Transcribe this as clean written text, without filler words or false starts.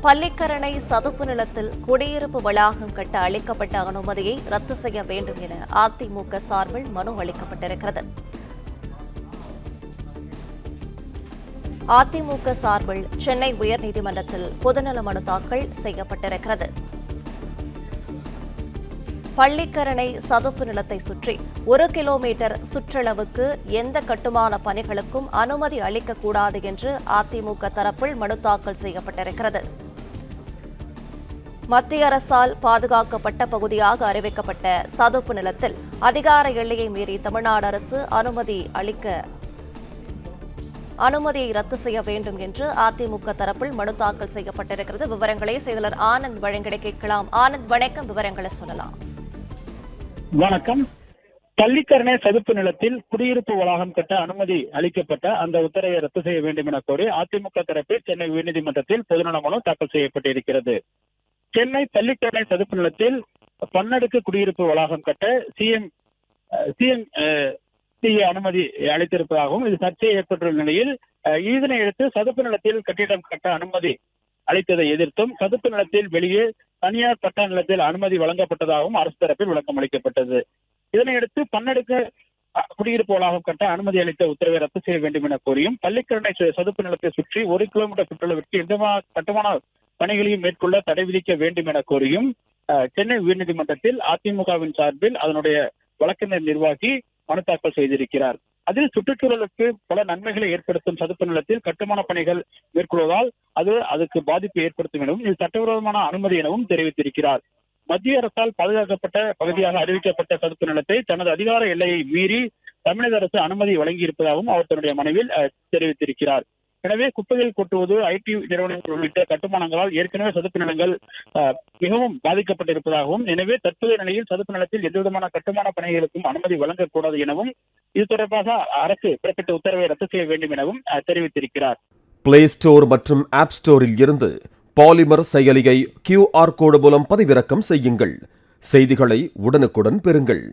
பள்ளிக்கரணை சதுப்பு நிலத்தில் குடியிருப்பு வளாகம் கட்ட அளிக்கப்பட்ட அனுமதியை ரத்து செய்ய வேண்டும் என அதிமுக சார்பில் மனு அளிக்கப்பட்டிருக்கிறது. அதிமுக சார்பில் சென்னை உயர்நீதிமன்றத்தில் பொதுநல மனு தாக்கல் செய்யப்பட்டிருக்கிறது. பள்ளிக்கரணை சதுப்பு நிலத்தை சுற்றி 1 கிலோமீட்டர் சுற்றளவுக்கு எந்த கட்டுமான பணிகளுக்கும் அனுமதி அளிக்கக்கூடாது என்று அதிமுக தரப்பில் மனு தாக்கல் செய்யப்பட்டிருக்கிறது. மத்திய அரசால் பாதுகாக்கப்பட்ட பகுதியாக அறிவிக்கப்பட்ட சதுப்பு நிலத்தில் அதிகார எல்லையை மீறி தமிழ்நாடு அரசு அனுமதியை ரத்து செய்ய வேண்டும் என்று அதிமுக தரப்பில் மனு தாக்கல் செய்யப்பட்டிருக்கிறது. விவரங்களை செய்தியாளர் ஆனந்த் வழங்கிட கேட்கலாம். ஆனந்த், வணக்கம். விவரங்களை சொல்லலாம். வணக்கம். பள்ளிக்கரணை சதுப்பு நிலத்தில் குடியிருப்பு வளாகம் கட்ட அனுமதி அளிக்கப்பட்ட அந்த உத்தரவை ரத்து செய்ய வேண்டும் என கோரி அதிமுக தரப்பில் சென்னை உயர்நீதிமன்றத்தில் பொதுநல மனு தாக்கல் செய்யப்பட்டிருக்கிறது. சென்னை பள்ளிக்கரணை சதுப்பு நிலத்தில் பன்னடுக்கு குடியிருப்பு வளாகம் கட்ட சிஎம் அனுமதி அளித்திருப்பதாகவும் இது சர்ச்சை ஏற்பட்டுள்ள நிலையில் இதனை அடுத்து சதுப்பு நிலத்தில் கட்டிடம் கட்ட அனுமதி அளித்ததை எதிர்த்தும் சதுப்பு நிலத்தில் வெளியே தனியார் பட்டா நிலத்தில் அனுமதி வழங்கப்பட்டதாகவும் அரசு தரப்பில் விளக்கம் அளிக்கப்பட்டது. இதனையடுத்து பன்னடுக்கு குடியிருப்பு வளாகம் கட்ட அனுமதி அளித்த உத்தரவை ரத்து செய்ய வேண்டும் என கோரியும் பள்ளிக்கரணை சதுப்பு நிலத்தை சுற்றி 1 கிலோமீட்டர் சுற்றளவிற்கு எந்த கட்டுமான பணிகளையும் மேற்கொள்ள தடை விதிக்க வேண்டும் என கோரியும் சென்னை உயர்நீதிமன்றத்தில் அதிமுகவின் சார்பில் அதனுடைய வழக்கறிஞர் நிர்வாகி மனு தாக்கல் செய்திருக்கிறார். அதில் சுற்றுச்சூழலுக்கு பல நன்மைகளை ஏற்படுத்தும் சதுப்பு நிலத்தில் கட்டுமான பணிகள் மேற்கொள்வதால் அதுக்கு பாதிப்பு ஏற்படுத்தும் எனவும் இது சட்டவிரோதமான அனுமதி எனவும் தெரிவித்திருக்கிறார். மத்திய அரசால் பாதுகாக்கப்பட்ட பகுதியாக அறிவிக்கப்பட்ட சதுப்பு நிலத்தை தனது அதிகார எல்லையை மீறி தமிழக அரசு அனுமதி வழங்கியிருப்பதாகவும் அவர் தன்னுடைய மனுவில் தெரிவித்திருக்கிறார். எனவே குப்பைகள் கொட்டுவது, ஐடி நிறுவனங்கள் உள்ளிட்ட கட்டுமானங்களால் ஏற்கனவே சதுப்பு நிலங்கள் மிகவும் பாதிக்கப்பட்டிருப்பதாகவும், எனவே தற்போதைய நிலையில் சதுப்பு நிலத்தில் எந்தவிதமான கட்டுமான பணிகளுக்கும் அனுமதி வழங்கக்கூடாது எனவும் இது தொடர்பாக அரசு பிறப்பித்த உத்தரவை ரத்து செய்ய வேண்டும் எனவும் தெரிவித்திருக்கிறார். பிளே ஸ்டோர் மற்றும் ஆப் ஸ்டோரில் இருந்து பாலிமர் செயலியை QR கோடு மூலம் பதிவிறக்கம் செய்யுங்கள். செய்திகளை உடனுக்குடன் பெறுங்கள்.